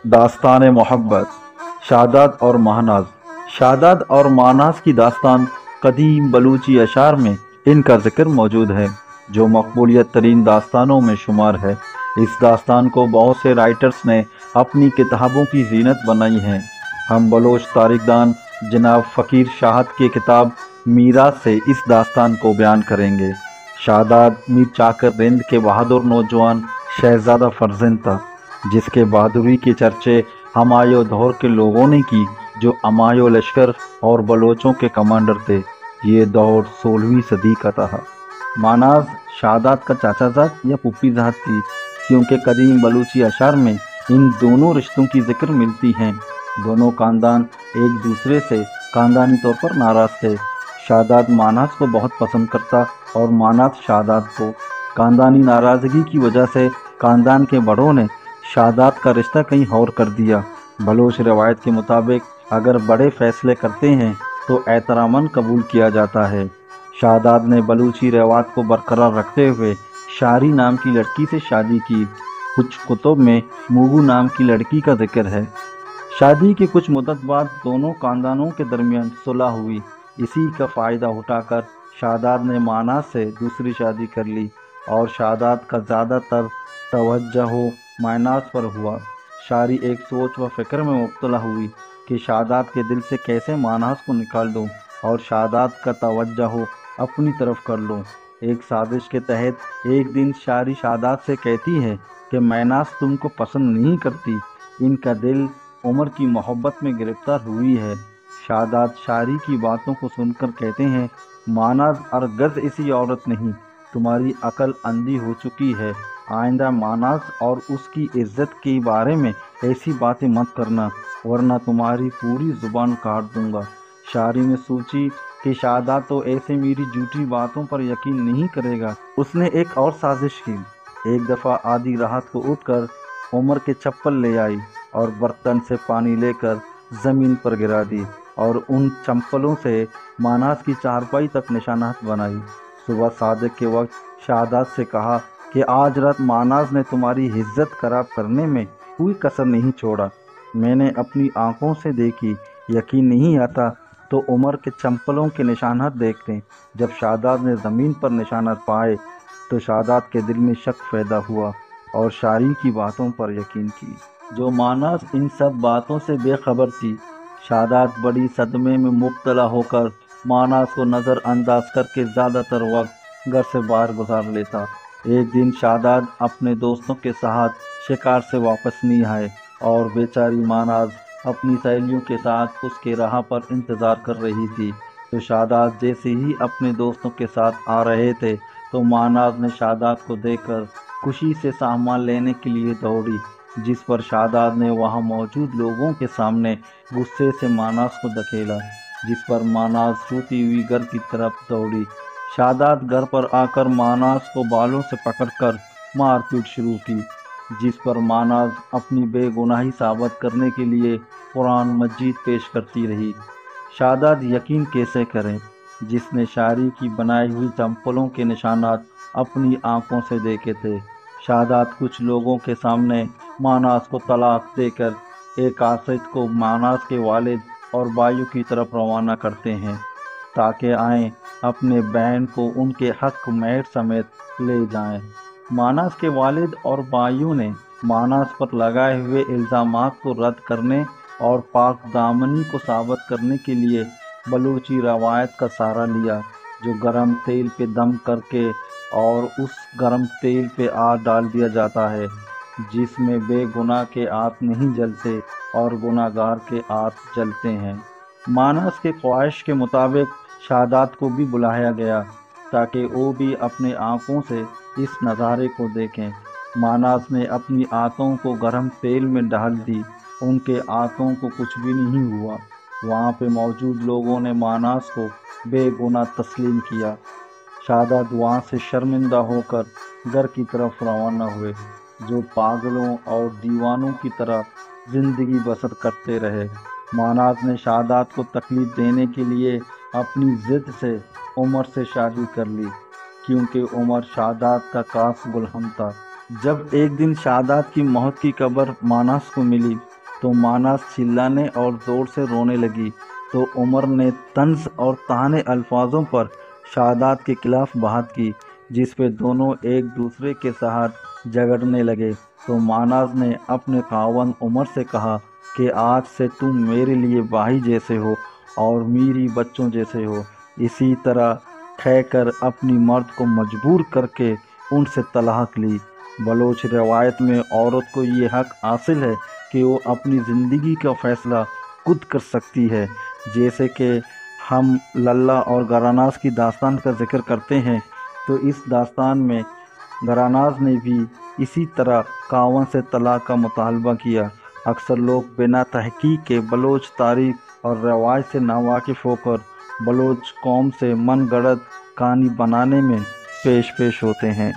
दास्तान मोहब्बत। शादाद और महनाज। शादाद और महनाज की दास्तान कदीम बलूची अशार में इनका जिक्र मौजूद है, जो मकबूलियत तरीन दास्तानों में शुमार है। इस दास्तान को बहुत से राइटर्स ने अपनी किताबों की जीनत बनाई है। हम बलोच तारीखदान जनाब फ़कीर शाहद की किताब मीरास से इस दास्तान को बयान करेंगे। शादाद मीर चाकर रिंद के बहादुर नौजवान शहजादा फर्जंद था, जिसके बहादुरी के चर्चे हमायूं दौर के लोगों ने की, जो हमायूं लश्कर और बलोचों के कमांडर थे। ये दौर 16वीं सदी का था। महनाज शादाद का चाचाजाद या फूफीजाद थी, क्योंकि कदीम बलूची अशार में इन दोनों रिश्तों की जिक्र मिलती हैं। दोनों खानदान एक दूसरे से खानदानी तौर पर नाराज थे। शादाद महनाज को बहुत पसंद करता और महनाज शादाद को। खानदानी नाराज़गी की वजह से खानदान के बड़ों ने शादाद का रिश्ता कहीं और कर दिया। बलोच रवायत के मुताबिक अगर बड़े फैसले करते हैं तो एहतरामन कबूल किया जाता है। शादाद ने बलूची रवायत को बरकरार रखते हुए शारी नाम की लड़की से शादी की। कुछ कुतुब में मुगू नाम की लड़की का जिक्र है। शादी के कुछ मुद्दत बाद दोनों खानदानों के दरमियान सुलह हुई। इसी का फ़ायदा उठाकर शादाद ने महनाज से दूसरी शादी कर ली और शादाद का ज़्यादातर तवज्जो महनाज पर हुआ। शारी एक सोच व फिक्र में मुब्तला हुई कि शादाद के दिल से कैसे महनाज को निकाल दूं और शादाद का तवज्जो अपनी तरफ कर लूं। एक साजिश के तहत एक दिन शारी शादाद से कहती है कि महनाज तुमको पसंद नहीं करती, इनका दिल उमर की मोहब्बत में गिरफ्तार हुई है। शादाद शारी की बातों को सुनकर कहते हैं, महनाज हरगिज़ ऐसी औरत नहीं, तुम्हारी अकल अंधी हो चुकी है। आइंदा महनाज और उसकी इज्जत के बारे में ऐसी बातें मत करना, वरना तुम्हारी पूरी ज़ुबान काट दूंगा। शारी ने सोची कि शादाद तो ऐसे मेरी झूठी बातों पर यकीन नहीं करेगा। उसने एक और साजिश की। एक दफ़ा आधी रात को उठकर उमर के चप्पल ले आई और बर्तन से पानी लेकर ज़मीन पर गिरा दी और उन चप्पलों से महनाज की चारपाई तक निशानात बनाई। सुबह सादिक के वक्त शादाद से कहा कि आज रात महनाज ने तुम्हारी इज्जत खराब करने में कोई कसर नहीं छोड़ा। मैंने अपनी आंखों से देखी, यकीन नहीं आता तो उमर के चप्पलों के निशानात देखते। जब शादाद ने ज़मीन पर निशानात पाए तो शादाद के दिल में शक पैदा हुआ और शारी की बातों पर यकीन की, जो महनाज इन सब बातों से बेखबर थी। शादाद बड़ी सदमे में मुब्तला होकर महनाज को नज़रअंदाज करके ज़्यादातर वक्त घर से बाहर गुजार लेता। एक दिन शादाद अपने दोस्तों के साथ शिकार से वापस नहीं आए और बेचारी महनाज अपनी सहेलियों के साथ उसके राह पर इंतज़ार कर रही थी। तो शादाद जैसे ही अपने दोस्तों के साथ आ रहे थे तो महनाज ने शादाद को देखकर खुशी से सामान लेने के लिए दौड़ी, जिस पर शादाद ने वहां मौजूद लोगों के सामने गुस्से से महनाज को धकेला, जिस पर महनाज रोती हुई घर की तरफ दौड़ी। शादाद घर पर आकर महनाज को बालों से पकड़कर मारपीट शुरू की, जिस पर महनाज अपनी बेगुनाही साबित करने के लिए कुरान मजीद पेश करती रही। शादाद यकीन कैसे करें, जिसने शारी की बनाई हुई चप्पलों के निशानात अपनी आंखों से देखे थे। शादाद कुछ लोगों के सामने महनाज को तलाक देकर एक कासिद को महनाज के वालिद और भाइयों की तरफ रवाना करते हैं, ताकि आएँ अपने बहन को उनके हक मेहर समेत ले जाएं। महनाज के वालिद और भाइयों ने महनाज पर लगाए हुए इल्ज़ामात को रद्द करने और पाक दामनी को साबित करने के लिए बलूची रवायत का सहारा लिया, जो गरम तेल पे दम करके और उस गरम तेल पे आग डाल दिया जाता है, जिसमें बेगुनाह के हाथ नहीं जलते और गुनाहगार के हाथ जलते हैं। महनाज के ख्वाहिश के मुताबिक शादाद को भी बुलाया गया, ताकि वो भी अपने आँखों से इस नज़ारे को देखें। महनाज ने अपनी आंतों को गरम तेल में डाल दी, उनके हाथों को कुछ भी नहीं हुआ। वहाँ पे मौजूद लोगों ने महनाज को बेगुनाह तस्लीम किया। शादाद वहाँ से शर्मिंदा होकर घर की तरफ रवाना हुए, जो पागलों और दीवानों की तरह ज़िंदगी बसर करते रहे। महनाज ने शादाद को तकलीफ देने के लिए अपनी ज़िद से उमर से शादी कर ली, क्योंकि उमर शादाद का खास गुलाम था। जब एक दिन शादाद की मौत की खबर महनाज को मिली تو ماناس चिल्लाने और ज़ोर से रोने लगी। तो उमर ने तंज और ताने अल्फाजों पर शादात के खिलाफ बात की, जिस पे दोनों एक दूसरे के साथ झगड़ने लगे। तो मानाज ने अपने खावंद उमर से कहा कि आज से तुम मेरे लिए भाई जैसे हो और मेरी बच्चों जैसे हो। इसी तरह कहकर अपनी मर्द को मजबूर करके उनसे तलाक ली। बलोच रवायत में औरत को ये हक हासिल है कि वो अपनी ज़िंदगी का फ़ैसला खुद कर सकती है। जैसे कि हम लल्ला और गरानास की दास्तान का जिक्र करते हैं, तो इस दास्तान में गरानास ने भी इसी तरह खावंद से तलाक का मुतालबा किया। अक्सर लोग बिना तहकीक के बलोच तारीख और रवायत से नावाकिफ़ होकर बलोच कौम से मनगढ़ंत कहानी बनाने में पेश होते हैं।